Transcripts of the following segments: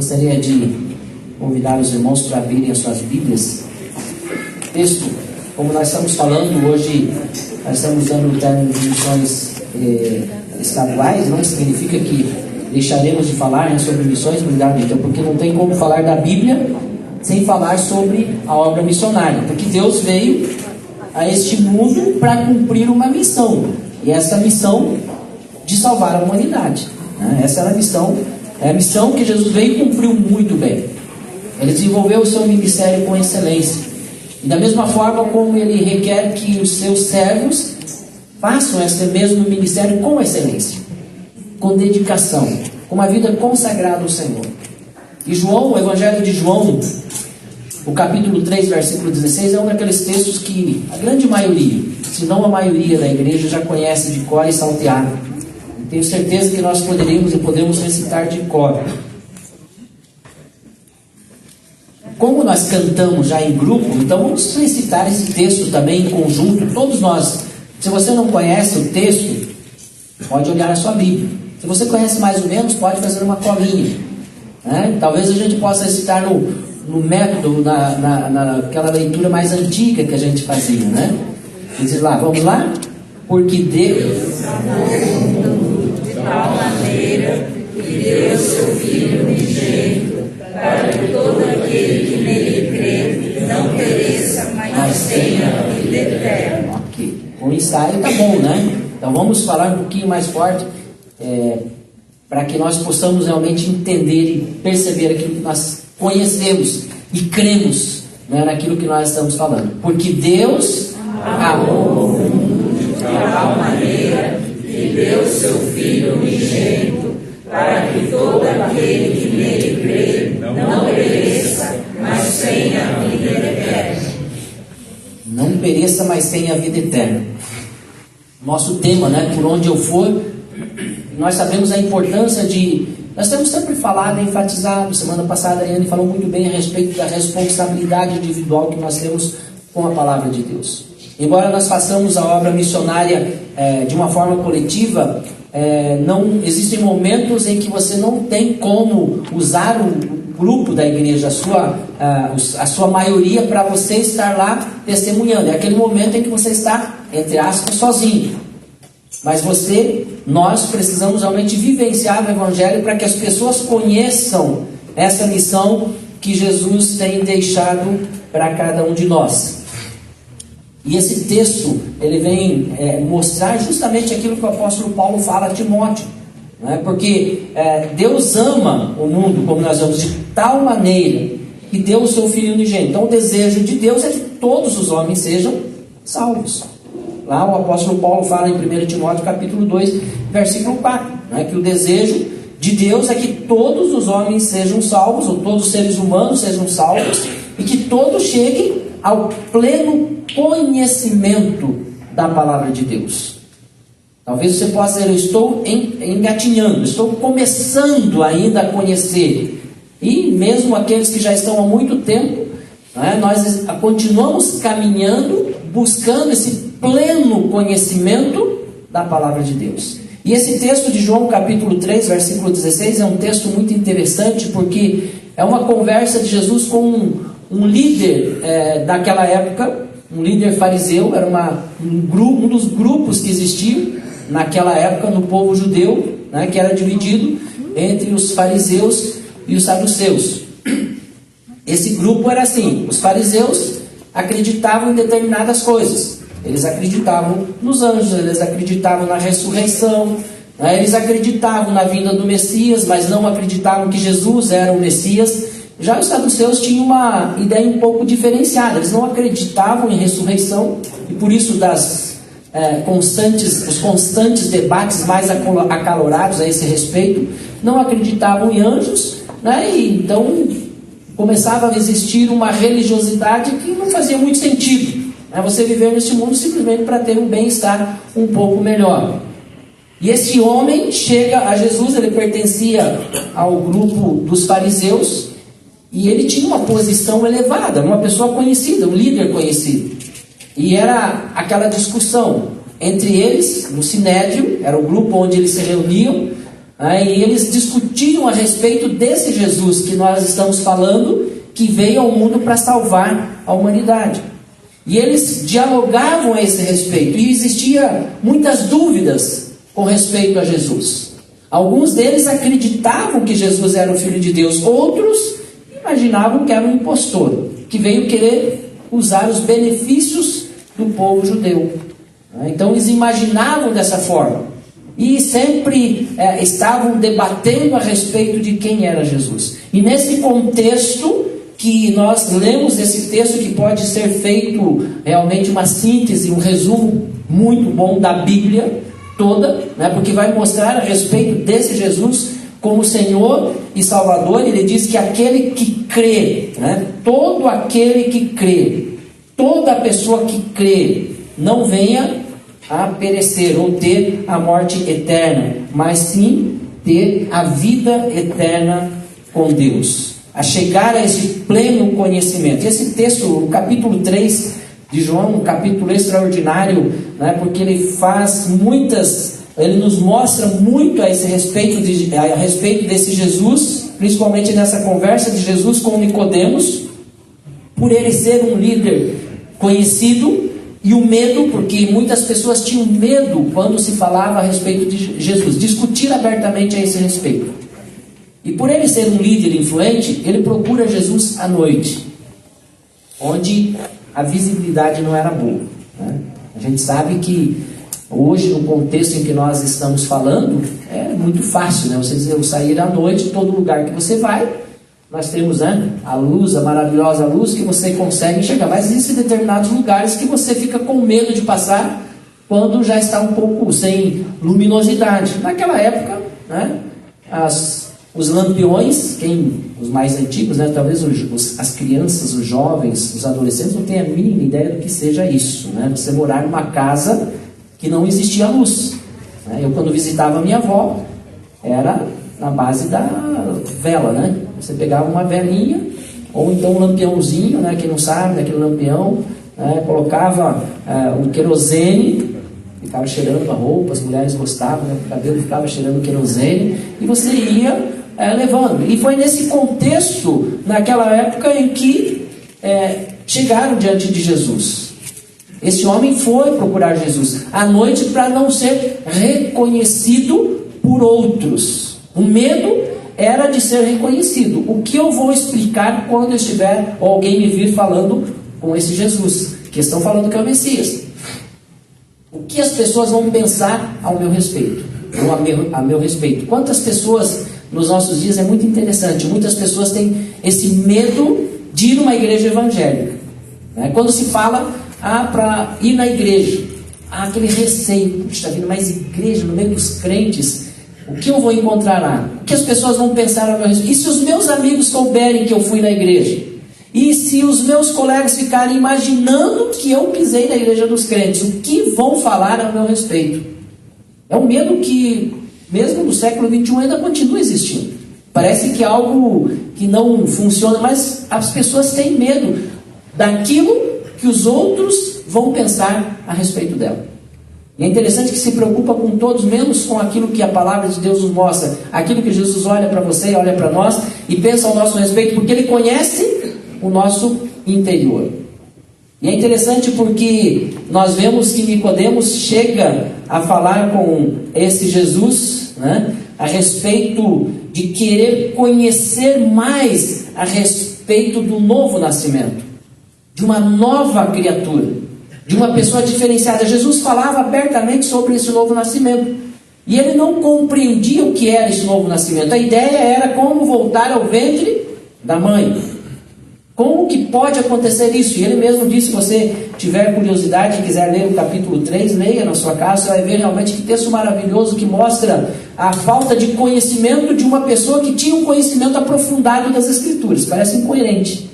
Gostaria de convidar os irmãos para abrirem as suas Bíblias. Texto, como nós estamos falando hoje, nós estamos dando o término de missões estaduais, não significa que deixaremos de falar sobre missões mundiais, então, porque não tem como falar da Bíblia sem falar sobre a obra missionária, porque Deus veio a este mundo para cumprir uma missão, e essa missão de salvar a humanidade, né? Essa era a missão, é a missão que Jesus veio e cumpriu muito bem. Ele desenvolveu o seu ministério com excelência, e da mesma forma como ele requer que os seus servos façam esse mesmo ministério com excelência, com dedicação, com uma vida consagrada ao Senhor. E João, o Evangelho de João, o capítulo 3, versículo 16, é um daqueles textos que a grande maioria, se não a maioria da igreja, já conhece de cor e salteado. Tenho certeza que nós poderíamos e podemos recitar de cor. Como nós cantamos já em grupo, então vamos recitar esse texto também em conjunto, todos nós. Se você não conhece o texto, pode olhar a sua Bíblia. Se você conhece mais ou menos, pode fazer uma colinha, né? Talvez a gente possa recitar no método, naquela leitura mais antiga que a gente fazia, né? Diz lá, vamos lá? Porque Deus amou o mundo de tal maneira que deu seu Filho unigênito, para que todo aquele que nele crê não pereça, mas tenha vida eterna. Ok, com ensaio tá bom, né? Então vamos falar um pouquinho mais forte, para que nós possamos realmente entender e perceber aquilo que nós conhecemos e cremos, né, naquilo que nós estamos falando. Porque Deus amou o mundo de tal maneira que deu seu Filho unigênito, para que todo aquele que nele crê não pereça, mas tenha a vida eterna. Não pereça, mas tenha a vida eterna. Nosso tema, né? Por onde eu for, nós sabemos a importância de... Nós temos sempre falado, enfatizado. Semana passada a Ariane falou muito bem a respeito da responsabilidade individual que nós temos com a palavra de Deus. Embora nós façamos a obra missionária de uma forma coletiva, não existem momentos em que você não tem como usar o grupo da igreja, a sua maioria, para você estar lá testemunhando. É aquele momento em que você está, entre aspas, sozinho. Mas nós precisamos realmente vivenciar o Evangelho para que as pessoas conheçam essa missão que Jesus tem deixado para cada um de nós. E esse texto, ele vem mostrar justamente aquilo que o apóstolo Paulo fala a Timóteo, né? Porque Deus ama o mundo, como nós vemos, de tal maneira que deu o seu Filho unigênito. Então o desejo de Deus é que todos os homens sejam salvos. Lá o apóstolo Paulo fala em 1 Timóteo capítulo 2, versículo 4, né, que o desejo de Deus é que todos os homens sejam salvos, ou todos os seres humanos sejam salvos, e que todos cheguem ao pleno conhecimento da palavra de Deus. Talvez você possa dizer, eu estou engatinhando, estou começando ainda a conhecer. E mesmo aqueles que já estão há muito tempo, né, nós continuamos caminhando, buscando esse pleno conhecimento da palavra de Deus. E esse texto de João capítulo 3, versículo 16, é um texto muito interessante, porque é uma conversa de Jesus com um líder daquela época, um líder fariseu. Era um dos grupos que existiam naquela época no povo judeu, né, que era dividido entre os fariseus e os saduceus. Esse grupo era assim: os fariseus acreditavam em determinadas coisas. Eles acreditavam nos anjos, eles acreditavam na ressurreição, né? Eles acreditavam na vinda do Messias, mas não acreditavam que Jesus era o Messias. Já os saduceus tinham uma ideia um pouco diferenciada. Eles não acreditavam em ressurreição, e por isso os constantes debates mais acalorados a esse respeito. Não acreditavam em anjos, né? E então começava a existir uma religiosidade que não fazia muito sentido. Você viver neste mundo simplesmente para ter um bem-estar um pouco melhor. E esse homem chega a Jesus, ele pertencia ao grupo dos fariseus, e ele tinha uma posição elevada, uma pessoa conhecida, um líder conhecido. E era aquela discussão entre eles, no Sinédrio, era o grupo onde eles se reuniam, E eles discutiam a respeito desse Jesus que nós estamos falando, que veio ao mundo para salvar a humanidade. E eles dialogavam a esse respeito, e existia muitas dúvidas com respeito a Jesus. Alguns deles acreditavam que Jesus era o Filho de Deus, outros imaginavam que era um impostor, que veio querer usar os benefícios do povo judeu. Então eles imaginavam dessa forma, e sempre estavam debatendo a respeito de quem era Jesus. E nesse contexto que nós lemos esse texto, que pode ser feito realmente uma síntese, um resumo muito bom da Bíblia toda, porque vai mostrar a respeito desse Jesus como Senhor e Salvador. Ele diz que aquele que crê, todo aquele que crê, toda pessoa que crê, não venha a perecer ou ter a morte eterna, mas sim ter a vida eterna com Deus, a chegar a esse pleno conhecimento. Esse texto, o capítulo 3 de João, um capítulo extraordinário, porque ele nos mostra muito a respeito desse Jesus, principalmente nessa conversa de Jesus com Nicodemos, por ele ser um líder conhecido, e o medo, porque muitas pessoas tinham medo quando se falava a respeito de Jesus, discutir abertamente a esse respeito. E por ele ser um líder influente, ele procura Jesus à noite, onde a visibilidade não era boa. A gente sabe que hoje, no contexto em que nós estamos falando, é muito fácil, você sair à noite, todo lugar que você vai, nós temos a luz, a maravilhosa luz que você consegue enxergar. Mas existem determinados lugares que você fica com medo de passar quando já está um pouco sem luminosidade. Naquela época, os lampiões, os mais antigos, talvez as crianças, os jovens, os adolescentes não tenham a mínima ideia do que seja isso. Você morar numa casa que não existia luz. Eu, quando visitava a minha avó, era na base da vela, Você pegava uma velinha, ou então um lampiãozinho, quem não sabe, aquele lampião, colocava um querosene, ficava cheirando a roupa, as mulheres gostavam, o cabelo ficava cheirando querosene, e você ia levando. E foi nesse contexto, naquela época, em que chegaram diante de Jesus. Esse homem foi procurar Jesus à noite para não ser reconhecido por outros. O medo era de ser reconhecido. O que eu vou explicar quando eu estiver, ou alguém me vir falando com esse Jesus, que estão falando que é o Messias? O que as pessoas vão pensar ao meu respeito? Ou a meu respeito? Quantas pessoas nos nossos dias, é muito interessante, muitas pessoas têm esse medo de ir numa igreja evangélica. Quando se fala para ir na igreja, aquele receio, está vindo mais igreja no meio dos crentes, o que eu vou encontrar lá? O que as pessoas vão pensar ao meu respeito? E se os meus amigos souberem que eu fui na igreja? E se os meus colegas ficarem imaginando que eu pisei na igreja dos crentes? O que vão falar ao meu respeito? É um medo que, mesmo no século XXI, ainda continua existindo. Parece que é algo que não funciona, mas as pessoas têm medo daquilo que os outros vão pensar a respeito dela. E é interessante que se preocupa com todos, menos com aquilo que a palavra de Deus nos mostra, aquilo que Jesus olha para você e olha para nós e pensa ao nosso respeito, porque Ele conhece o nosso interior. E é interessante porque nós vemos que Nicodemos chega a falar com esse Jesus, a respeito de querer conhecer mais a respeito do novo nascimento, de uma nova criatura, de uma pessoa diferenciada. Jesus falava abertamente sobre esse novo nascimento, e ele não compreendia o que era esse novo nascimento. A ideia era como voltar ao ventre da mãe. Como que pode acontecer isso? E ele mesmo disse: se você tiver curiosidade e quiser ler o capítulo 3, leia na sua casa, você vai ver realmente que texto maravilhoso que mostra a falta de conhecimento de uma pessoa que tinha um conhecimento aprofundado das Escrituras. Parece incoerente,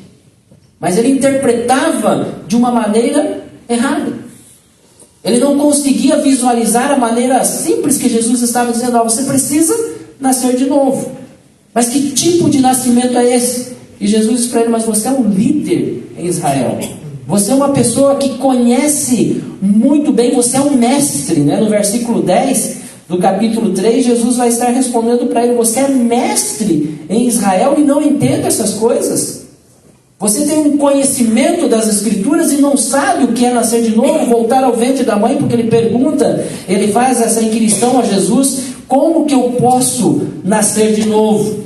mas ele interpretava de uma maneira errada. Ele não conseguia visualizar a maneira simples que Jesus estava dizendo: você precisa nascer de novo. Mas que tipo de nascimento é esse? E Jesus disse para ele: mas você é um líder em Israel. Você é uma pessoa que conhece muito bem, você é um mestre. No versículo 10, do capítulo 3, Jesus vai estar respondendo para ele: você é mestre em Israel e não entende essas coisas? Você tem um conhecimento das Escrituras e não sabe o que é nascer de novo, voltar ao ventre da mãe? Porque ele pergunta, ele faz essa inquirição a Jesus: como que eu posso nascer de novo?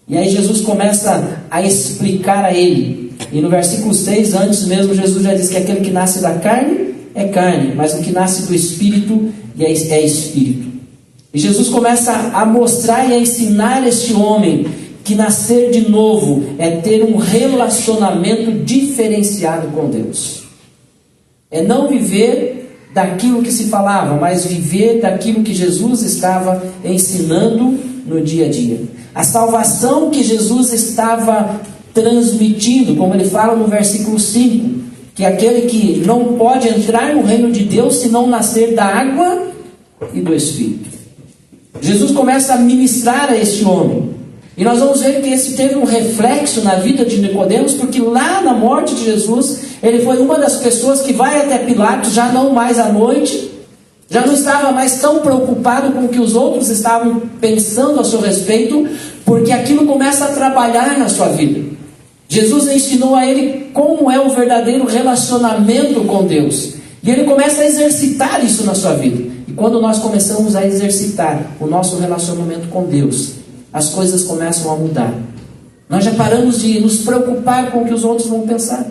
E aí Jesus começa a explicar a ele. E no versículo 6, antes mesmo, Jesus já diz que aquele que nasce da carne é carne, mas o que nasce do Espírito é Espírito. E Jesus começa a mostrar e a ensinar este homem que nascer de novo é ter um relacionamento diferenciado com Deus. É não viver daquilo que se falava, mas viver daquilo que Jesus estava ensinando no dia a dia. A salvação que Jesus estava transmitindo, como ele fala no versículo 5, que é aquele que não pode entrar no reino de Deus se não nascer da água e do Espírito. Jesus começa a ministrar a este homem. E nós vamos ver que esse teve um reflexo na vida de Nicodemos, porque lá na morte de Jesus, ele foi uma das pessoas que vai até Pilatos, já não mais à noite, já não estava mais tão preocupado com o que os outros estavam pensando a seu respeito, porque aquilo começa a trabalhar na sua vida. Jesus ensinou a ele como é o verdadeiro relacionamento com Deus, e ele começa a exercitar isso na sua vida. E quando nós começamos a exercitar o nosso relacionamento com Deus, as coisas começam a mudar. Nós já paramos de nos preocupar com o que os outros vão pensar.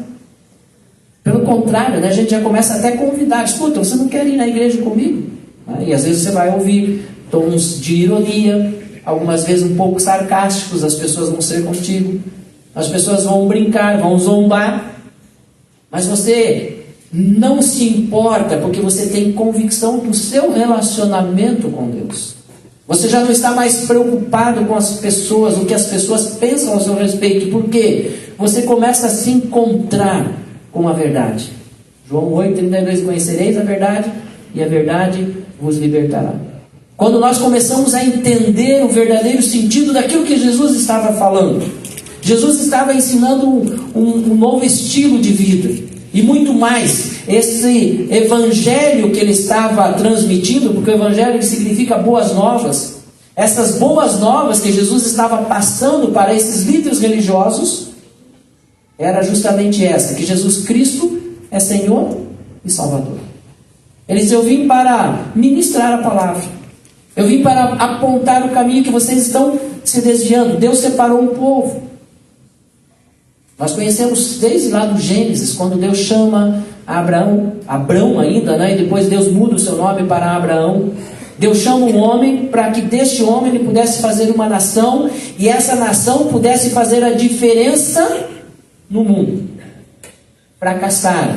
Pelo contrário, né, a gente já começa até a convidar: escuta, você não quer ir na igreja comigo? E às vezes você vai ouvir tons de ironia, algumas vezes um pouco sarcásticos, as pessoas vão ser contigo, as pessoas vão brincar, vão zombar, mas você não se importa, porque você tem convicção do seu relacionamento com Deus. Você já não está mais preocupado com as pessoas, o que as pessoas pensam a seu respeito. Por quê? Você começa a se encontrar com a verdade. João 8,32: conhecereis a verdade, e a verdade vos libertará. Quando nós começamos a entender o verdadeiro sentido daquilo que Jesus estava falando, Jesus estava ensinando um novo estilo de vida. E muito mais, esse evangelho que ele estava transmitindo, porque o evangelho significa boas novas, essas boas novas que Jesus estava passando para esses líderes religiosos, era justamente essa: que Jesus Cristo é Senhor e Salvador. Ele diz: eu vim para ministrar a palavra, eu vim para apontar o caminho que vocês estão se desviando. Deus separou um povo. Nós conhecemos desde lá do Gênesis, quando Deus chama Abrão ainda, né? E depois Deus muda o seu nome para Abraão. Deus chama um homem para que deste homem ele pudesse fazer uma nação, e essa nação pudesse fazer a diferença no mundo. Fracassaram,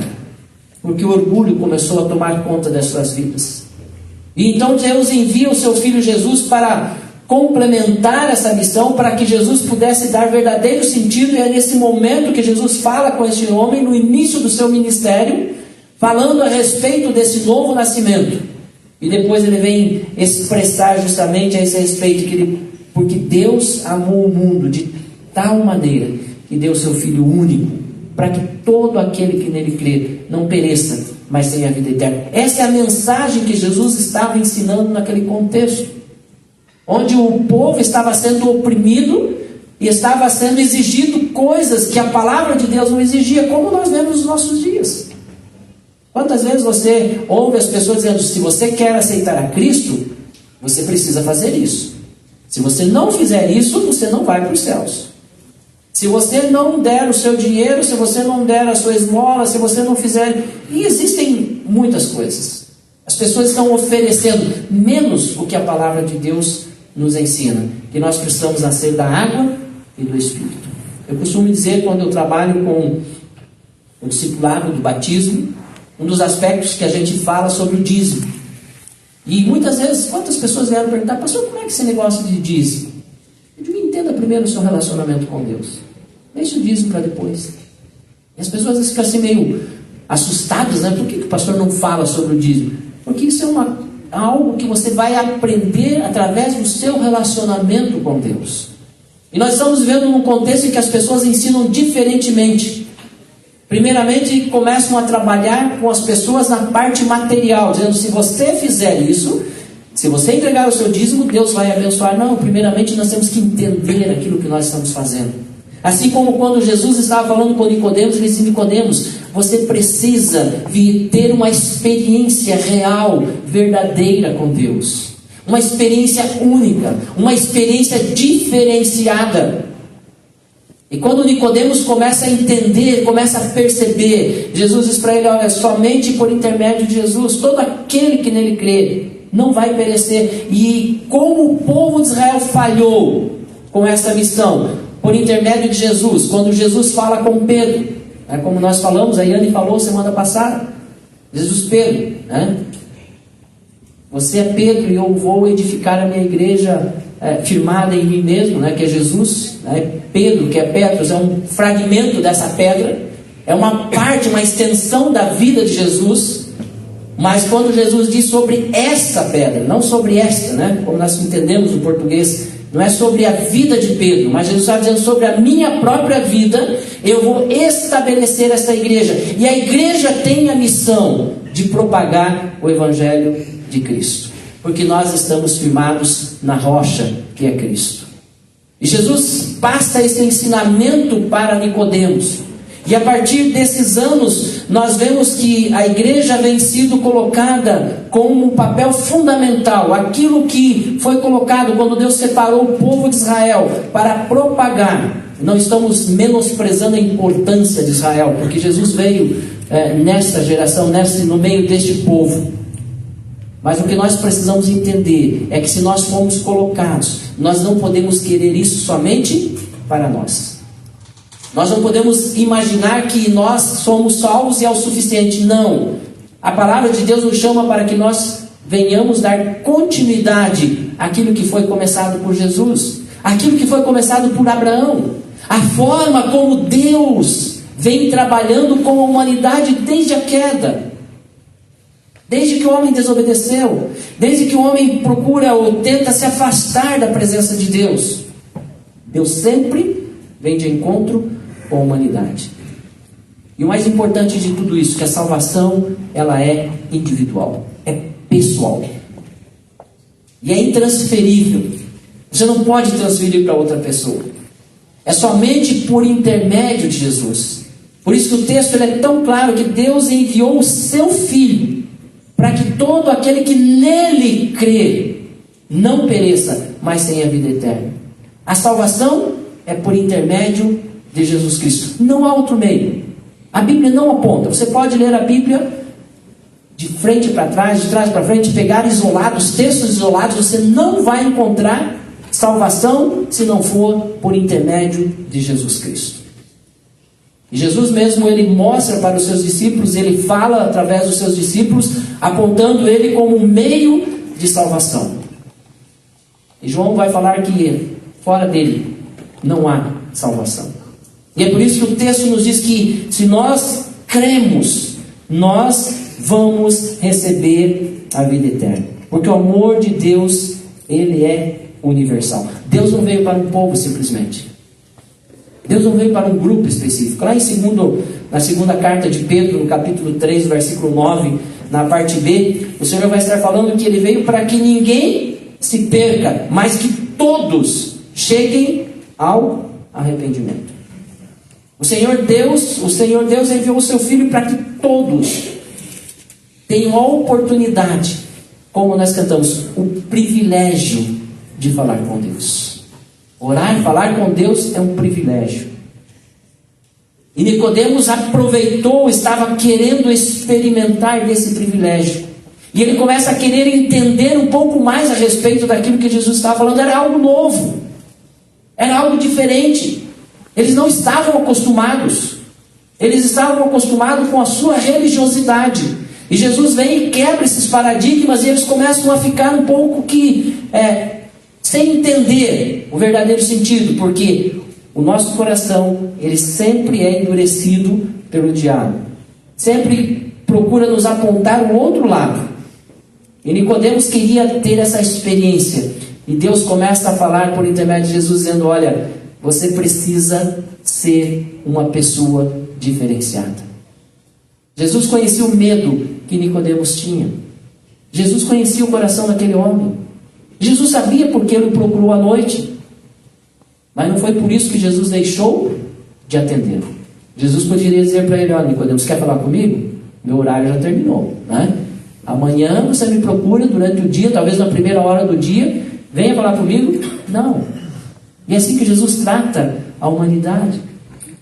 porque o orgulho começou a tomar conta das suas vidas. E então Deus envia o seu Filho Jesus para complementar essa missão, para que Jesus pudesse dar verdadeiro sentido. E é nesse momento que Jesus fala com este homem, no início do seu ministério, falando a respeito desse novo nascimento. E depois ele vem expressar justamente a esse respeito, porque Deus amou o mundo de tal maneira que deu o seu Filho único, para que todo aquele que nele crê não pereça, mas tenha a vida eterna. Essa é a mensagem que Jesus estava ensinando naquele contexto, onde o povo estava sendo oprimido e estava sendo exigido coisas que a palavra de Deus não exigia, como nós vemos nos nossos dias. Quantas vezes você ouve as pessoas dizendo: se você quer aceitar a Cristo, você precisa fazer isso. Se você não fizer isso, você não vai para os céus. Se você não der o seu dinheiro, se você não der a sua esmola, se você não fizer... E existem muitas coisas. As pessoas estão oferecendo menos o que a palavra de Deus nos ensina, que nós precisamos nascer da água e do Espírito. Eu costumo dizer, quando eu trabalho com o discipulado do batismo, um dos aspectos que a gente fala sobre o dízimo. E muitas vezes, quantas pessoas vieram perguntar: pastor, como é que esse negócio de dízimo? Eu digo: entenda primeiro o seu relacionamento com Deus, deixa o dízimo para depois. E as pessoas ficam assim meio assustadas, né? Por que o pastor não fala sobre o dízimo? Porque isso é algo que você vai aprender através do seu relacionamento com Deus. E nós estamos vivendo num contexto em que as pessoas ensinam diferentemente. Primeiramente, começam a trabalhar com as pessoas na parte material, dizendo: se você fizer isso, Se você entregar o seu dízimo, Deus vai abençoar. Não, primeiramente nós temos que entender aquilo que nós estamos fazendo. Assim como quando Jesus estava falando com Nicodemos, ele disse: Nicodemos, você precisa ter uma experiência real, verdadeira com Deus. Uma experiência única, uma experiência diferenciada. E quando Nicodemos começa a entender, começa a perceber, Jesus diz para ele: olha, somente por intermédio de Jesus, todo aquele que nele crê não vai perecer. E como o povo de Israel falhou com essa missão, por intermédio de Jesus, quando Jesus fala com Pedro, como nós falamos, a Yane falou semana passada, Jesus: Pedro, você é Pedro, e eu vou edificar a minha igreja firmada em mim mesmo, que é Jesus. Pedro, que é Petros, é um fragmento dessa pedra, é uma parte, uma extensão da vida de Jesus. Mas quando Jesus diz sobre essa pedra, não sobre esta, como nós entendemos no português, não é sobre a vida de Pedro, mas Jesus está dizendo: sobre a minha própria vida, eu vou estabelecer essa igreja. E a igreja tem a missão de propagar o Evangelho de Cristo, porque nós estamos firmados na rocha que é Cristo. E Jesus passa esse ensinamento para Nicodemos. E a partir desses anos, nós vemos que a igreja vem sido colocada como um papel fundamental. Aquilo que foi colocado quando Deus separou o povo de Israel para propagar. Não estamos menosprezando a importância de Israel, porque Jesus veio nessa geração, no meio deste povo. Mas o que nós precisamos entender é que se nós formos colocados, nós não podemos querer isso somente para nós. Nós não podemos imaginar que nós somos salvos e é o suficiente. Não. A palavra de Deus nos chama para que nós venhamos dar continuidade àquilo que foi começado por Jesus, aquilo que foi começado por Abraão, a forma como Deus vem trabalhando com a humanidade desde a queda, desde que o homem desobedeceu, desde que o homem procura ou tenta se afastar da presença de Deus. Deus sempre vem de encontro com a humanidade. E o mais importante de tudo isso, que a salvação, ela é individual, é pessoal, e é intransferível. Você não pode transferir para outra pessoa. É somente por intermédio de Jesus. Por isso que o texto ele é tão claro, que Deus enviou o seu Filho, para que todo aquele que nele crê não pereça, mas tenha vida eterna. A salvação é por intermédio de Jesus Cristo. Não há outro meio. A Bíblia não aponta. Você pode ler a Bíblia de frente para trás, de trás para frente, pegar isolados, textos isolados. Você não vai encontrar salvação se não for por intermédio de Jesus Cristo. E Jesus mesmo, ele mostra para os seus discípulos, ele fala através dos seus discípulos, apontando ele como um meio de salvação. E João vai falar que fora dele não há salvação. E é por isso que o texto nos diz que se nós cremos, nós vamos receber a vida eterna. Porque o amor de Deus, ele é universal. Deus não veio para um povo simplesmente. Deus não veio para um grupo específico. Lá na segunda carta de Pedro, no capítulo 3, versículo 9, na parte B, o Senhor vai estar falando que ele veio para que ninguém se perca, mas que todos cheguem ao arrependimento. O Senhor Deus enviou o seu Filho para que todos tenham a oportunidade, como nós cantamos, o privilégio de falar com Deus. Orar e falar com Deus é um privilégio. E Nicodemos aproveitou, estava querendo experimentar desse privilégio. E ele começa a querer entender um pouco mais a respeito daquilo que Jesus estava falando. Era algo novo, era algo diferente. Eles não estavam acostumados. Eles estavam acostumados com a sua religiosidade. E Jesus vem e quebra esses paradigmas, e eles começam a ficar um pouco sem entender o verdadeiro sentido, porque o nosso coração, ele sempre é endurecido pelo diabo. Sempre procura nos apontar o outro lado. E Nicodemos queria ter essa experiência. E Deus começa a falar por intermédio de Jesus, dizendo: olha, você precisa ser uma pessoa diferenciada. Jesus conhecia o medo que Nicodemos tinha. Jesus conhecia o coração daquele homem. Jesus sabia porque ele o procurou à noite. Mas não foi por isso que Jesus deixou de atender. Jesus poderia dizer para ele: olha, Nicodemo, você quer falar comigo? Meu horário já terminou, né? Amanhã você me procura durante o dia, talvez na primeira hora do dia, venha falar comigo. Não. E é assim que Jesus trata a humanidade.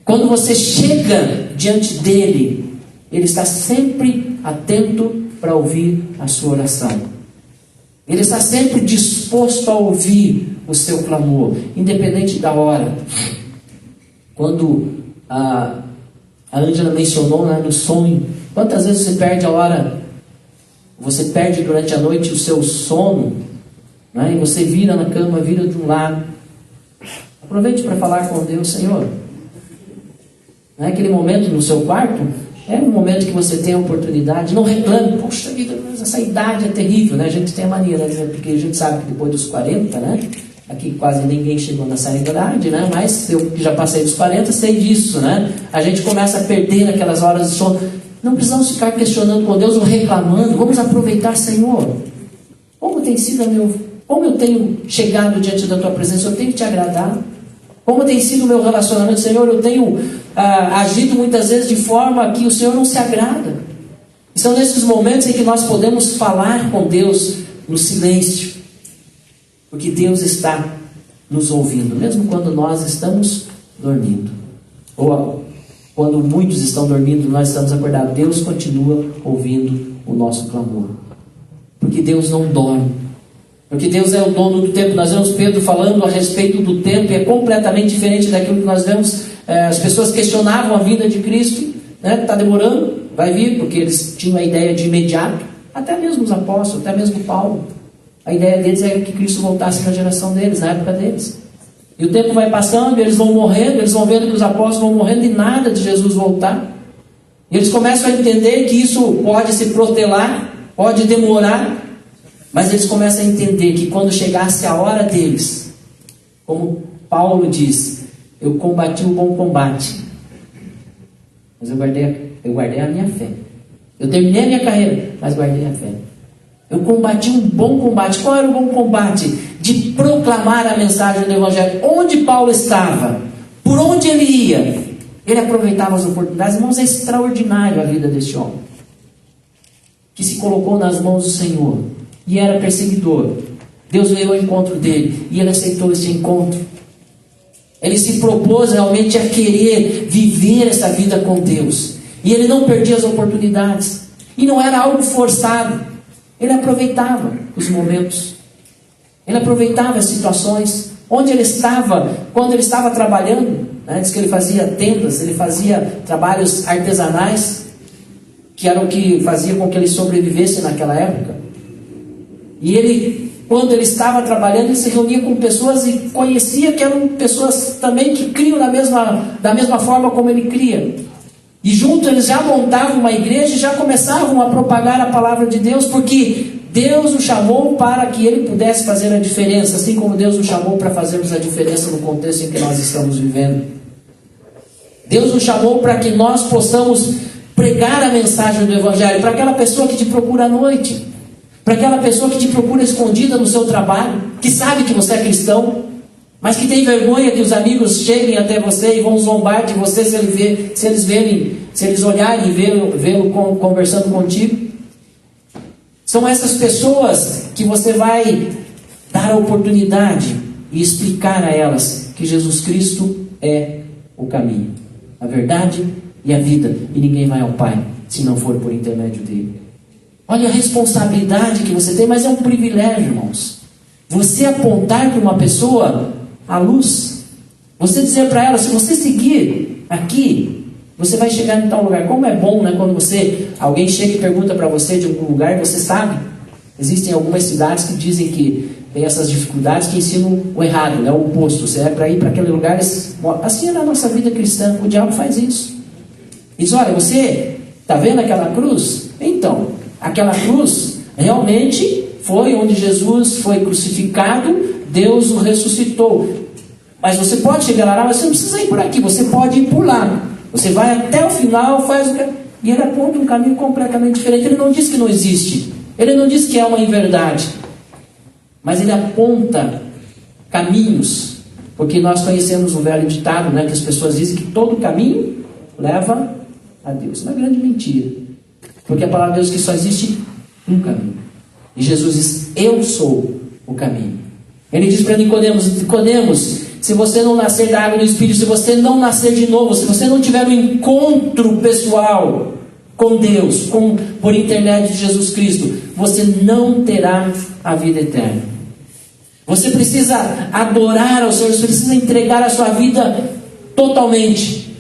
Quando você chega diante dele, ele está sempre atento para ouvir a sua oração. Ele está sempre disposto a ouvir o seu clamor, independente da hora. Quando a Ângela mencionou lá no sonho, quantas vezes você perde a hora, você perde durante a noite o seu sono, né? E você vira na cama, vira de um lado. Aproveite para falar com Deus: Senhor, não é aquele momento no seu quarto? É um momento que você tem a oportunidade. Não reclame: poxa vida, mas essa idade é terrível, né? A gente tem a mania, né? Porque a gente sabe que depois dos 40, né? Aqui quase ninguém chegou nessa idade, né? Mas eu que já passei dos 40 sei disso, né? A gente começa a perder aquelas horas de sono. Não precisamos ficar questionando com Deus ou reclamando. Vamos aproveitar: Senhor, como eu tenho chegado diante da tua presença, eu tenho que te agradar. Como tem sido o meu relacionamento, Senhor, eu tenho agido muitas vezes de forma que o Senhor não se agrada. E são nesses momentos em que nós podemos falar com Deus no silêncio, porque Deus está nos ouvindo, mesmo quando nós estamos dormindo, ou quando muitos estão dormindo, nós estamos acordados. Deus continua ouvindo o nosso clamor, porque Deus não dorme. Porque Deus é o dono do tempo. Nós vemos Pedro falando a respeito do tempo, e é completamente diferente daquilo que nós vemos. As pessoas questionavam a vinda de Cristo, né? Está demorando, vai vir, porque eles tinham a ideia de imediato. Até mesmo os apóstolos, até mesmo Paulo, a ideia deles é que Cristo voltasse na geração deles, na época deles. E o tempo vai passando, eles vão morrendo, eles vão vendo que os apóstolos vão morrendo e nada de Jesus voltar. E eles começam a entender que isso pode se protelar, pode demorar. Mas eles começam a entender que quando chegasse a hora deles, como Paulo diz: eu combati o bom combate, mas eu guardei a minha fé. Eu terminei a minha carreira, mas guardei a fé. Eu combati um bom combate. Qual era o bom combate? De proclamar a mensagem do Evangelho. Onde Paulo estava, por onde ele ia, ele aproveitava as oportunidades. Irmãos, é extraordinário a vida deste homem, que se colocou nas mãos do Senhor e era perseguidor. Deus veio ao encontro dele e ele aceitou esse encontro. Ele se propôs realmente a querer viver essa vida com Deus, e ele não perdia as oportunidades, e não era algo forçado. Ele aproveitava os momentos, ele aproveitava as situações onde ele estava. Quando ele estava trabalhando, né, diz que ele fazia tendas, ele fazia trabalhos artesanais, que era o que fazia com que ele sobrevivesse naquela época. E ele, quando ele estava trabalhando, ele se reunia com pessoas e conhecia que eram pessoas também que criam da mesma forma como ele cria. E junto eles já montavam uma igreja e já começavam a propagar a palavra de Deus, porque Deus o chamou para que ele pudesse fazer a diferença, assim como Deus o chamou para fazermos a diferença no contexto em que nós estamos vivendo. Deus nos chamou para que nós possamos pregar a mensagem do Evangelho para aquela pessoa que te procura à noite, para aquela pessoa que te procura escondida no seu trabalho, que sabe que você é cristão, mas que tem vergonha que os amigos cheguem até você e vão zombar de você se eles olharem e vê-lo conversando contigo. São essas pessoas que você vai dar a oportunidade e explicar a elas que Jesus Cristo é o caminho, a verdade e a vida, e ninguém vai ao Pai se não for por intermédio dele. Olha a responsabilidade que você tem, mas é um privilégio, irmãos. Você apontar para uma pessoa a luz, você dizer para ela: se você seguir aqui, você vai chegar em tal lugar. Como é bom, né, quando alguém chega e pergunta para você de algum lugar, você sabe. Existem algumas cidades que dizem que tem essas dificuldades, que ensinam o errado, né, o oposto. Você é para ir para aquele lugar. Assim é na nossa vida cristã, o diabo faz isso. Diz: olha, você está vendo aquela cruz? Então, aquela cruz realmente foi onde Jesus foi crucificado, Deus o ressuscitou. Mas você pode chegar lá, mas você não precisa ir por aqui, você pode ir por lá. Você vai até o final, faz o que... E ele aponta um caminho completamente diferente. Ele não diz que não existe. Ele não diz que é uma inverdade, mas ele aponta caminhos, porque nós conhecemos o velho ditado, né, que as pessoas dizem que todo caminho leva a Deus. Uma grande mentira, porque a palavra de Deus diz que só existe um caminho, e Jesus diz: eu sou o caminho. Ele diz para Nicodemos: Nicodemos, se você não nascer da água e do Espírito, se você não nascer de novo, se você não tiver um encontro pessoal com Deus, por intermédio de Jesus Cristo, você não terá a vida eterna. Você precisa adorar ao Senhor, você precisa entregar a sua vida totalmente,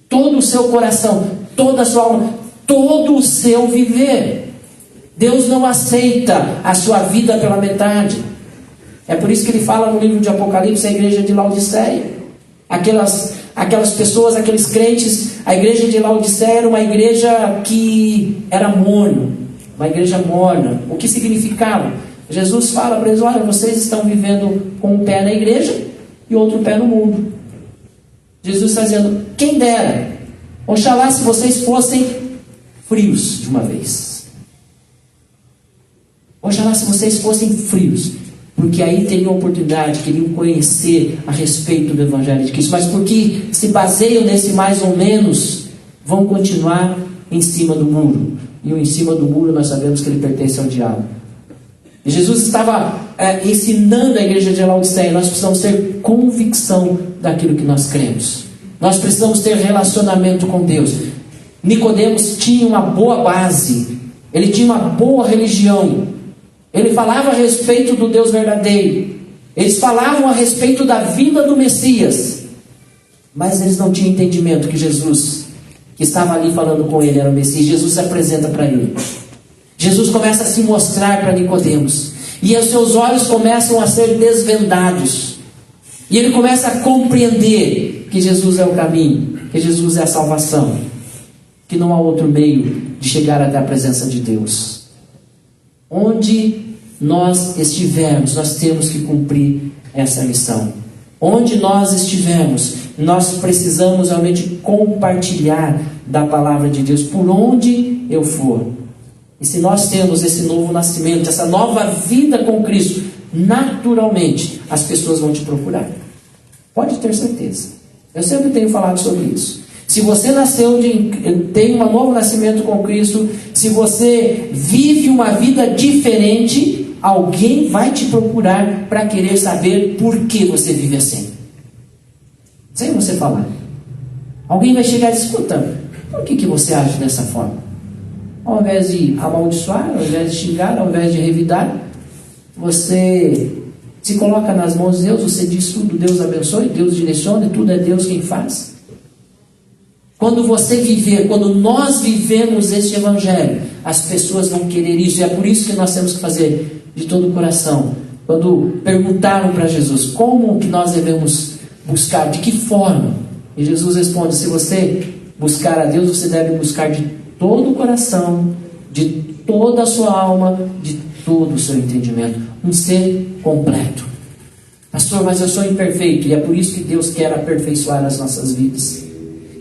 todo o seu coração, toda a sua alma, todo o seu viver. Deus não aceita a sua vida pela metade. É por isso que ele fala no livro de Apocalipse, a igreja de Laodiceia, aquelas pessoas, aqueles crentes. A igreja de Laodiceia era uma igreja que era morna, uma igreja morna. O que significava? Jesus fala para eles: olha, vocês estão vivendo com um pé na igreja e outro pé no mundo. Jesus está dizendo: quem dera, oxalá se vocês fossem frios de uma vez. Oxalá se vocês fossem frios, porque aí teriam oportunidade, queriam conhecer a respeito do Evangelho de Cristo. Mas porque se baseiam nesse mais ou menos, vão continuar em cima do muro. E o em cima do muro nós sabemos que ele pertence ao diabo. E Jesus estava ensinando a igreja de Laodiceia: nós precisamos ter convicção daquilo que nós cremos. Nós precisamos ter relacionamento com Deus. Nicodemos tinha uma boa base, ele tinha uma boa religião, ele falava a respeito do Deus verdadeiro, eles falavam a respeito da vinda do Messias, mas eles não tinham entendimento que Jesus, que estava ali falando com ele, era o Messias. Jesus se apresenta para ele, Jesus começa a se mostrar para Nicodemos, e os seus olhos começam a ser desvendados, e ele começa a compreender que Jesus é o caminho, que Jesus é a salvação, que não há outro meio de chegar até a presença de Deus. Onde nós estivermos, nós temos que cumprir essa missão. Onde nós estivermos, nós precisamos realmente compartilhar da palavra de Deus, por onde eu for. E se nós temos esse novo nascimento, essa nova vida com Cristo, naturalmente as pessoas vão te procurar. Pode ter certeza. Eu sempre tenho falado sobre isso. Se você tem um novo nascimento com Cristo, se você vive uma vida diferente, alguém vai te procurar para querer saber por que você vive assim. Sem você falar. Alguém vai chegar e dizer: escuta, por que você age dessa forma? Ao invés de amaldiçoar, ao invés de xingar, ao invés de revidar, você se coloca nas mãos de Deus, você diz tudo: Deus abençoe, Deus direciona, tudo é Deus quem faz. Quando nós vivemos este Evangelho, as pessoas vão querer isso. E é por isso que nós temos que fazer de todo o coração. Quando perguntaram para Jesus como que nós devemos buscar, de que forma, e Jesus responde: se você buscar a Deus, você deve buscar de todo o coração, de toda a sua alma, de todo o seu entendimento. Um ser completo. Pastor, mas eu sou imperfeito. E é por isso que Deus quer aperfeiçoar as nossas vidas.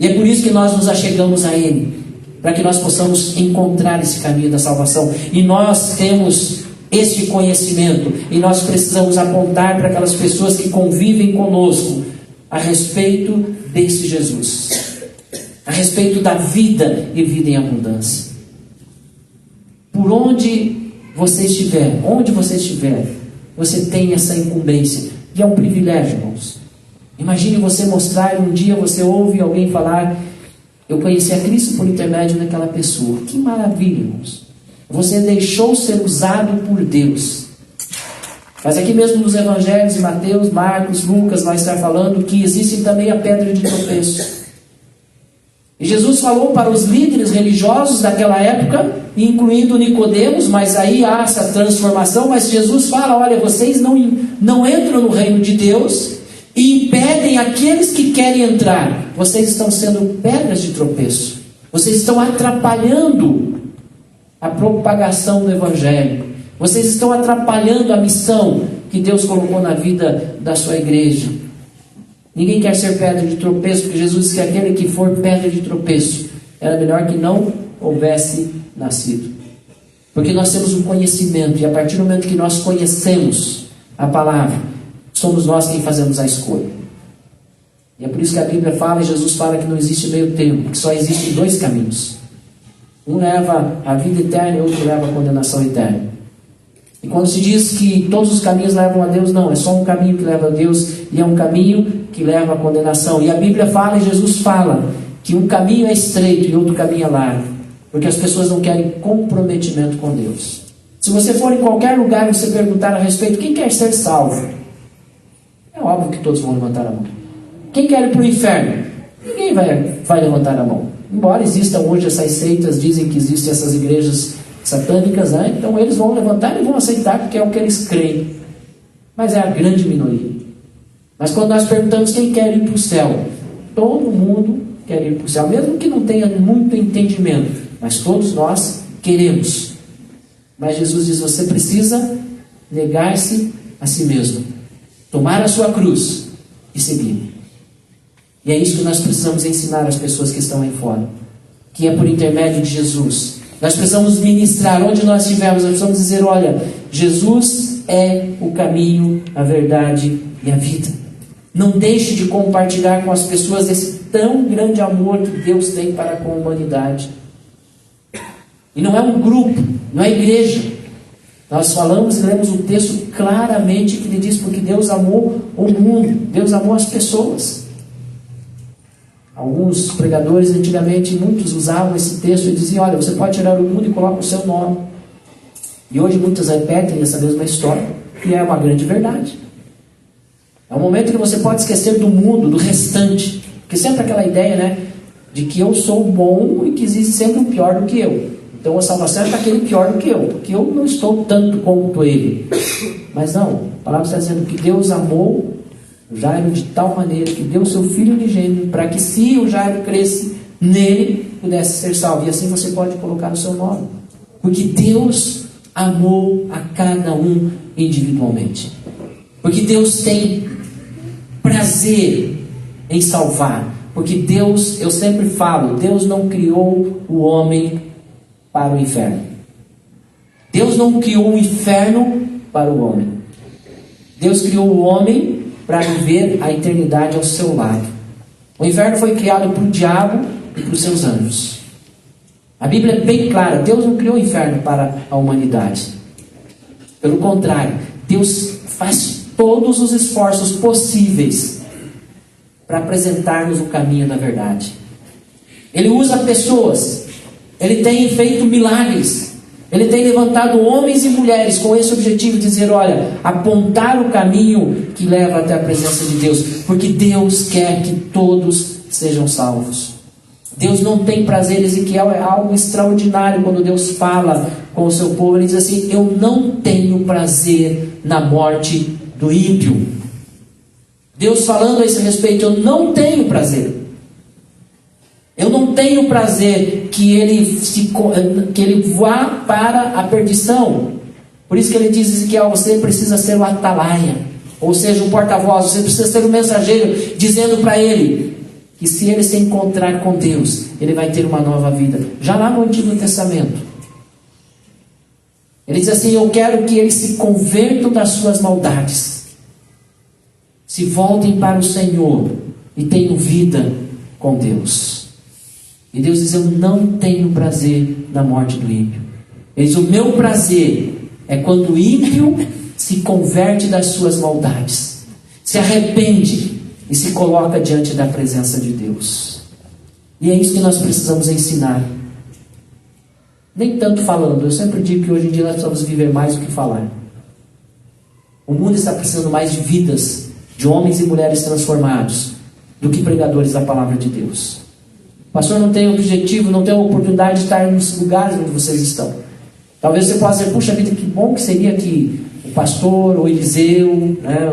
E é por isso que nós nos achegamos a Ele, para que nós possamos encontrar esse caminho da salvação. E nós temos este conhecimento, e nós precisamos apontar para aquelas pessoas que convivem conosco a respeito desse Jesus, a respeito da vida e vida em abundância. Por onde você estiver, você tem essa incumbência, e é um privilégio, irmãos. Imagine você mostrar, um dia você ouve alguém falar: eu conheci a Cristo por intermédio daquela pessoa. Que maravilha, irmãos. Você deixou ser usado por Deus. Mas aqui mesmo nos evangelhos de Mateus, Marcos, Lucas, vai estar falando que existe também a pedra de tropeço. E Jesus falou para os líderes religiosos daquela época, incluindo Nicodemos, mas aí há essa transformação. Mas Jesus fala: olha, vocês não entram no reino de Deus e impedem aqueles que querem entrar. Vocês estão sendo pedras de tropeço. Vocês estão atrapalhando a propagação do Evangelho. Vocês estão atrapalhando a missão que Deus colocou na vida da sua igreja. Ninguém quer ser pedra de tropeço, porque Jesus disse que aquele que for pedra de tropeço era melhor que não houvesse nascido. Porque nós temos um conhecimento, e a partir do momento que nós conhecemos a palavra, somos nós quem fazemos a escolha. E é por isso que a Bíblia fala, e Jesus fala, que não existe meio termo, que só existem dois caminhos. Um leva à vida eterna e outro leva à condenação eterna. E quando se diz que todos os caminhos levam a Deus, não, é só um caminho que leva a Deus, e é um caminho que leva à condenação. E a Bíblia fala, e Jesus fala, que um caminho é estreito e outro caminho é largo, porque as pessoas não querem comprometimento com Deus. Se você for em qualquer lugar e você perguntar a respeito, quem quer ser salvo? É óbvio que todos vão levantar a mão. Quem quer ir para o inferno? Ninguém vai levantar a mão. Embora existam hoje essas seitas, dizem que existem essas igrejas satânicas, né? Então eles vão levantar e vão aceitar porque é o que eles creem. Mas é a grande minoria. Mas quando nós perguntamos quem quer ir para o céu, todo mundo quer ir para o céu, mesmo que não tenha muito entendimento, mas todos nós queremos. Mas Jesus diz, você precisa negar-se a si mesmo, tomar a sua cruz e seguir. E é isso que nós precisamos ensinar às pessoas que estão aí fora, que é por intermédio de Jesus. Nós precisamos ministrar onde nós estivermos, nós precisamos dizer, olha, Jesus é o caminho, a verdade e a vida. Não deixe de compartilhar com as pessoas esse tão grande amor que Deus tem para com a humanidade. E não é um grupo, não é igreja. Nós falamos e lemos o texto claramente que ele diz, porque Deus amou o mundo, Deus amou as pessoas. Alguns pregadores antigamente, muitos usavam esse texto e diziam, olha, você pode tirar o mundo e coloca o seu nome. E hoje muitos repetem essa mesma história, e é uma grande verdade. É um momento que você pode esquecer do mundo, do restante. Porque sempre aquela ideia, né, de que eu sou bom e que existe sempre um pior do que eu. Então a salvação é para aquele pior do que eu, porque eu não estou tanto quanto ele. Mas não, a palavra está dizendo que Deus amou o Jairo de tal maneira que deu o seu filho unigênito para que, se o Jairo cresce nele, pudesse ser salvo. E assim você pode colocar o seu nome. Porque Deus amou a cada um individualmente. Porque Deus tem prazer em salvar. Porque Deus, eu sempre falo, Deus não criou o homem para o inferno. Deus não criou o inferno para o homem. Deus criou o homem para viver a eternidade ao seu lado. O inferno foi criado para o diabo e para os seus anjos. A Bíblia é bem clara, Deus não criou o inferno para a humanidade. Pelo contrário, Deus faz todos os esforços possíveis para apresentar-nos o caminho da verdade. Ele usa pessoas, ele tem feito milagres, ele tem levantado homens e mulheres com esse objetivo de dizer, olha, apontar o caminho que leva até a presença de Deus, porque Deus quer que todos sejam salvos. Deus não tem prazer, Ezequiel é algo extraordinário quando Deus fala com o seu povo, ele diz assim, eu não tenho prazer na morte do ímpio. Deus falando a esse respeito, eu não tenho prazer. Eu não tenho prazer que ele vá para a perdição. Por isso que ele diz, Ezequiel, você precisa ser o atalaia, ou seja, o porta-voz, você precisa ser o mensageiro, dizendo para ele que se ele se encontrar com Deus, ele vai ter uma nova vida. Já lá no Antigo Testamento, ele diz assim, eu quero que eles se convertam das suas maldades, se voltem para o Senhor e tenham vida com Deus. E Deus diz, eu não tenho prazer na morte do ímpio. Ele diz, o meu prazer é quando o ímpio se converte das suas maldades, se arrepende e se coloca diante da presença de Deus. E é isso que nós precisamos ensinar. Nem tanto falando, eu sempre digo que hoje em dia nós precisamos viver mais do que falar. O mundo está precisando mais de vidas, de homens e mulheres transformados, do que pregadores da palavra de Deus. O pastor não tem objetivo, não tem a oportunidade de estar nos lugares onde vocês estão. Talvez você possa dizer, puxa vida, que bom que seria que o pastor, o Eliseu, né,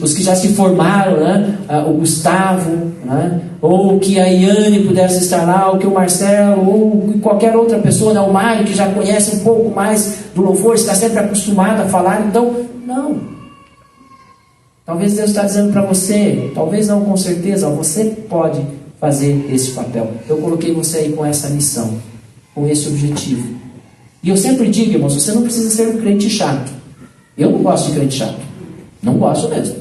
os que já se formaram, né, o Gustavo, né, ou que a Iane pudesse estar lá, ou que o Marcelo, ou qualquer outra pessoa, né, o Mário, que já conhece um pouco mais do louvor, está sempre acostumado a falar. Então, não. Talvez Deus está dizendo para você, talvez não com certeza, você pode fazer esse papel. Eu coloquei você aí com essa missão, com esse objetivo. E eu sempre digo, irmãos, você não precisa ser um crente chato. Eu não gosto de crente chato. Não gosto mesmo.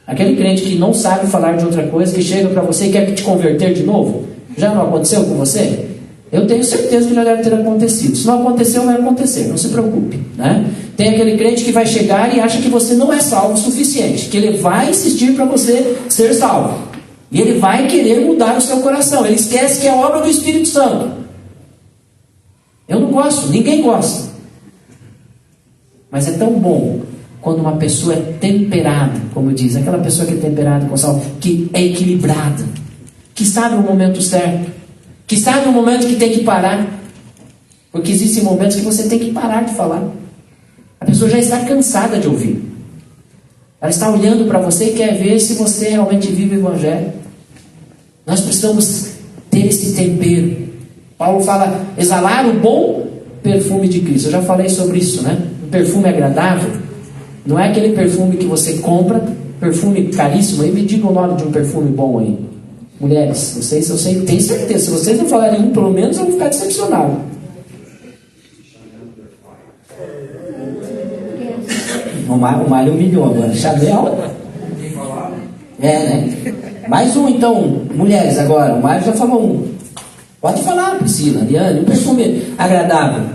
Aquele crente que não sabe falar de outra coisa, que chega para você e quer te converter de novo. Já não aconteceu com você? Eu tenho certeza que já deve ter acontecido. Se não aconteceu, vai acontecer, não se preocupe, né? Tem aquele crente que vai chegar e acha que você não é salvo o suficiente, que ele vai insistir para você ser salvo. E ele vai querer mudar o seu coração. Ele esquece que é obra do Espírito Santo. Eu não gosto, ninguém gosta. Mas é tão bom quando uma pessoa é temperada, como diz, aquela pessoa que é temperada com sal, que é equilibrada, que sabe o momento certo, que sabe o momento que tem que parar. Porque existem momentos que você tem que parar de falar. A pessoa já está cansada de ouvir. Ela está olhando para você e quer ver se você realmente vive o Evangelho. Nós precisamos ter esse tempero. Paulo fala, exalar o bom perfume de Cristo. Eu já falei sobre isso, né? Um perfume agradável não é aquele perfume que você compra, perfume caríssimo. Aí me diga o nome de um perfume bom aí. Mulheres, vocês, eu sei, tenho certeza. Se vocês não falarem um, pelo menos eu vou ficar decepcionado. O Mário humilhou agora. Chanel? É, né? Mais um, então. Mulheres agora. O Mário já falou um. Pode falar, Priscila, Ariane. Um perfume agradável.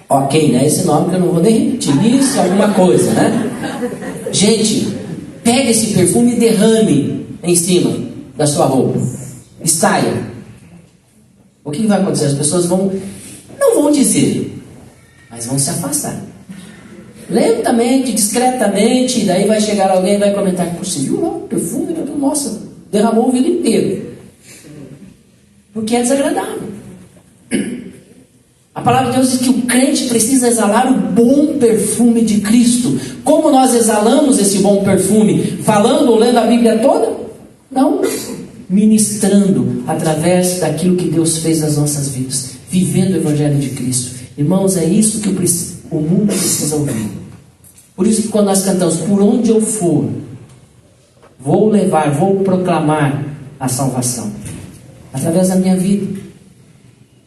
Ok, né? Esse nome que eu não vou nem repetir. Isso, alguma coisa, né? Gente, pega esse perfume e derrame em cima da sua roupa. E saia. O que vai acontecer? As pessoas não vão dizer, mas vão se afastar. Lentamente, discretamente, e daí vai chegar alguém e vai comentar, você viu lá o perfume? Nossa, derramou o vidro inteiro. Porque é desagradável. A palavra de Deus diz que o crente precisa exalar o bom perfume de Cristo. Como nós exalamos esse bom perfume? Falando ou lendo a Bíblia toda? Não. Ministrando através daquilo que Deus fez nas nossas vidas. Vivendo o Evangelho de Cristo. Irmãos, é isso que o mundo precisa ouvir. Por isso que quando nós cantamos, por onde eu for, vou proclamar a salvação. Através da minha vida.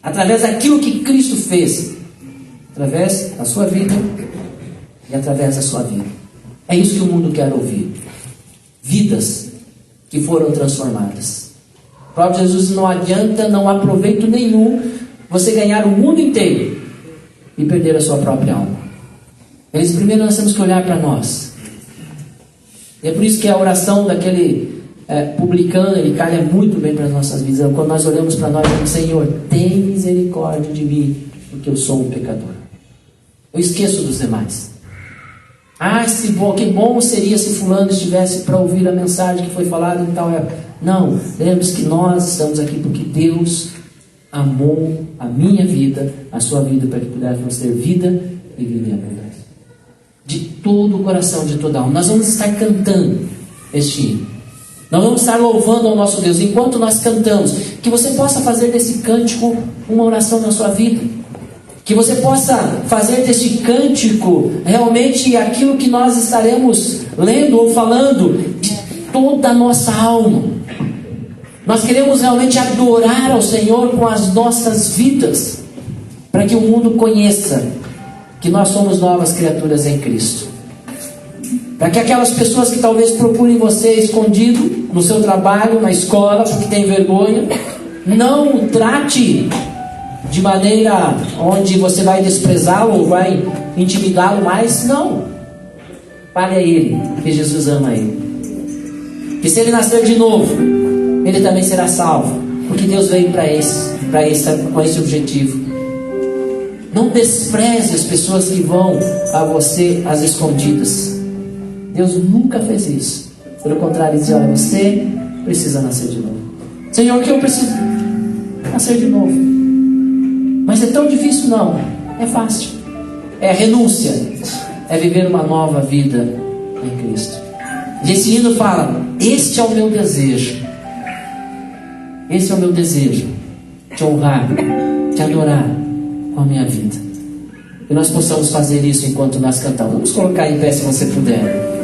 Através daquilo que Cristo fez. Através da sua vida e através da sua vida. É isso que o mundo quer ouvir. Vidas que foram transformadas. O próprio Jesus, não adianta, não há proveito nenhum você ganhar o mundo inteiro e perder a sua própria alma. Primeiro nós temos que olhar para nós. E é por isso que a oração daquele publicano, ele calha muito bem para as nossas vidas. Quando nós olhamos para nós e dizemos, Senhor, tem misericórdia de mim, porque eu sou um pecador. Eu esqueço dos demais. Que bom seria se fulano estivesse para ouvir a mensagem que foi falada em tal época. Não, lembre-se que nós estamos aqui porque Deus amou a minha vida, a sua vida, para que pudéssemos ter vida e vida em abundância. De todo o coração, de toda a alma. Nós vamos estar cantando este hino. Nós vamos estar louvando ao nosso Deus. Enquanto nós cantamos, que você possa fazer desse cântico uma oração na sua vida. Que você possa fazer desse cântico realmente aquilo que nós estaremos lendo ou falando de toda a nossa alma. Nós queremos realmente adorar ao Senhor com as nossas vidas, para que o mundo conheça que nós somos novas criaturas em Cristo. Para que aquelas pessoas que talvez procurem você escondido no seu trabalho, na escola, porque tem vergonha, não o trate de maneira onde você vai desprezá-lo ou vai intimidá-lo mais. Não. Fale a ele que Jesus ama ele. Que se ele nascer de novo, ele também será salvo. Porque Deus veio com esse objetivo. Não despreze as pessoas que vão a você às escondidas. Deus nunca fez isso. Pelo contrário, ele diz, olha, você precisa nascer de novo. Senhor, o que eu preciso? Nascer de novo. Mas é tão difícil? Não. É fácil. É renúncia. É viver uma nova vida em Cristo. E esse hino fala, este é o meu desejo. Esse é o meu desejo. Te honrar, te adorar com a minha vida. E nós possamos fazer isso enquanto nós cantamos. Vamos colocar em pé se você puder.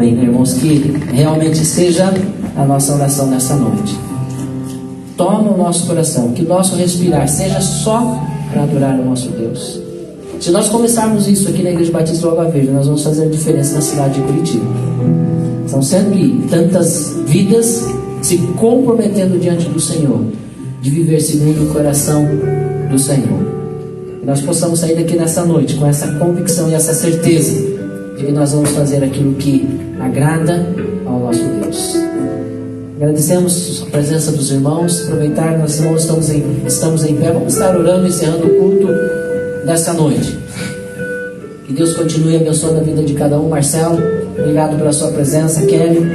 Amém, né, irmãos? Que realmente seja a nossa oração nessa noite. Toma o nosso coração, que o nosso respirar seja só para adorar o nosso Deus. Se nós começarmos isso aqui na Igreja Batista Lagoa Verde, nós vamos fazer a diferença na cidade de Curitiba. São sempre tantas vidas se comprometendo diante do Senhor, de viver segundo o coração do Senhor. Que nós possamos sair daqui nessa noite com essa convicção e essa certeza de que nós vamos fazer aquilo que agrada ao nosso Deus. Agradecemos a presença dos irmãos. Aproveitar, nós irmãos estamos em pé. Vamos estar orando, encerrando o culto dessa noite. Que Deus continue abençoando a vida de cada um. Marcelo, obrigado pela sua presença. Kelly,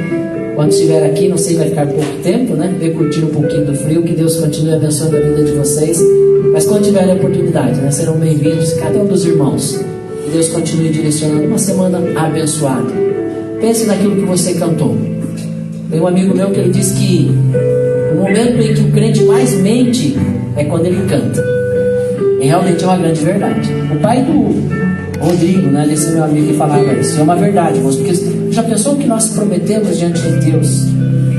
quando estiver aqui, não sei, vai ficar pouco tempo, né? Ver curtir um pouquinho do frio. Que Deus continue abençoando a vida de vocês. Mas quando tiverem a oportunidade, né? Serão bem-vindos cada um dos irmãos. Que Deus continue direcionando uma semana abençoada. Pense naquilo que você cantou. Tem um amigo meu que ele diz que o momento em que o crente mais mente é quando ele canta. E realmente é uma grande verdade. O pai do Rodrigo, né, desse meu amigo que falava isso, é uma verdade, irmãos, porque já pensou o que nós prometemos diante de Deus?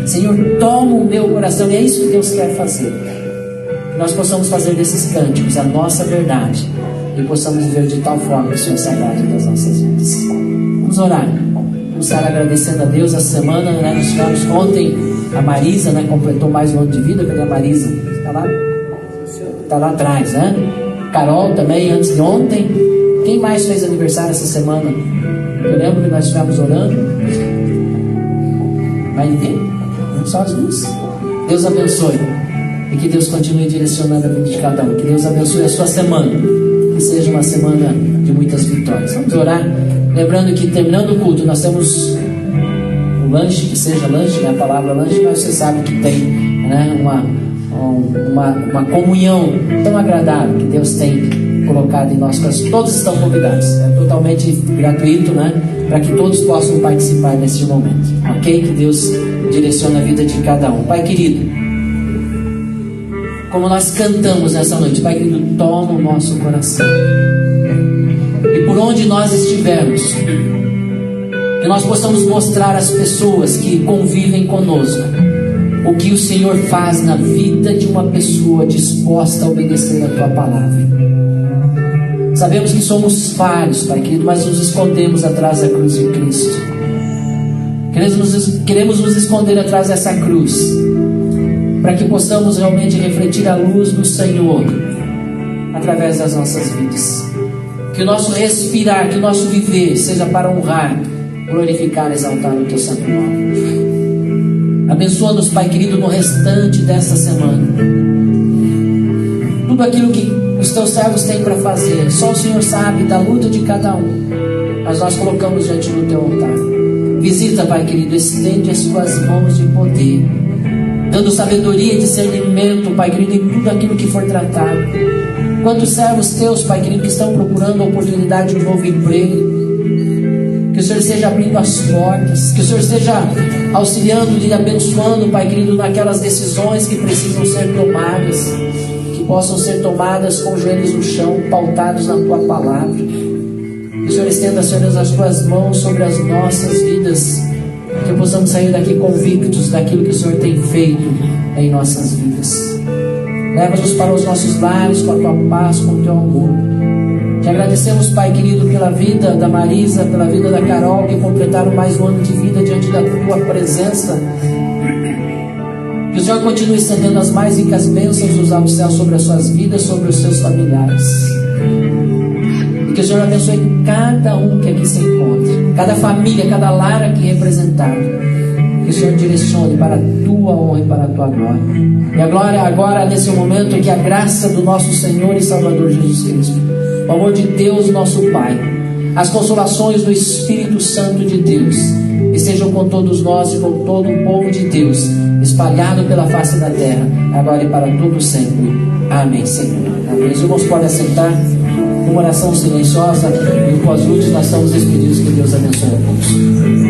Senhor, toma o meu coração, e é isso que Deus quer fazer. Que nós possamos fazer desses cânticos a nossa verdade e possamos viver de tal forma que o Senhor se agrade das nossas vidas. Vamos orar. Vamos estar agradecendo a Deus essa semana, né? Nós tivemos ontem a Marisa, né? Completou mais um ano de vida. Cadê a Marisa? Está lá? Está lá atrás, né? Carol também, antes de ontem. Quem mais fez aniversário essa semana? Eu lembro que nós estivemos orando. Vai ninguém? Só as duas. Deus abençoe. E que Deus continue direcionando a vida de cada um. Que Deus abençoe a sua semana. Que seja uma semana de muitas vitórias. Vamos orar. Lembrando que terminando o culto, nós temos um lanche, que seja lanche, né? A palavra lanche, mas você sabe que tem, né? uma comunhão tão agradável que Deus tem colocado em nós. Todos estão convidados, é totalmente gratuito, né? Para que todos possam participar nesse momento, ok? Que Deus direcione a vida de cada um. Pai querido, como nós cantamos nessa noite, Pai querido, toma o nosso coração. E por onde nós estivermos, que nós possamos mostrar às pessoas que convivem conosco o que o Senhor faz na vida de uma pessoa disposta a obedecer a Tua palavra. Sabemos que somos falhos, Pai querido, mas nos escondemos atrás da cruz de Cristo. Queremos nos esconder atrás dessa cruz, para que possamos realmente refletir a luz do Senhor através das nossas vidas. Que o nosso respirar, que o nosso viver seja para honrar, glorificar, exaltar o Teu santo nome. Abençoa-nos, Pai querido, no restante dessa semana. Tudo aquilo que os Teus servos têm para fazer, só o Senhor sabe da luta de cada um, mas nós colocamos diante do Teu altar. Visita, Pai querido, estende as Tuas mãos de poder, dando sabedoria e discernimento, Pai querido, em tudo aquilo que for tratado. Quantos servos Teus, Pai querido, que estão procurando a oportunidade de um novo emprego, que o Senhor esteja abrindo as portas, que o Senhor esteja auxiliando e abençoando, Pai querido, naquelas decisões que precisam ser tomadas, que possam ser tomadas com os joelhos no chão, pautados na Tua palavra. Que o Senhor estenda, Senhor, as Tuas mãos sobre as nossas vidas, que possamos sair daqui convictos daquilo que o Senhor tem feito em nossas vidas. Leva-nos para os nossos lares com a Tua paz, com o Teu amor. Te agradecemos, Pai querido, pela vida da Marisa, pela vida da Carol, que completaram mais um ano de vida diante da Tua presença. Que o Senhor continue estendendo as mais ricas bênçãos dos altos céus sobre as suas vidas, sobre os seus familiares. E que o Senhor abençoe cada um que aqui se encontra, cada família, cada lar aqui representado. Que o Senhor direcione para a Tua honra e para a Tua glória. E a glória agora, nesse momento, que a graça do nosso Senhor e Salvador Jesus Cristo, o amor de Deus, nosso Pai, as consolações do Espírito Santo de Deus, estejam com todos nós e com todo o povo de Deus, espalhado pela face da terra, agora e para todo sempre. Amém, Senhor. Amém. Os irmãos podem assentar. Uma oração silenciosa, e pós-lúdios nós estamos despedidos. Que Deus abençoe a todos.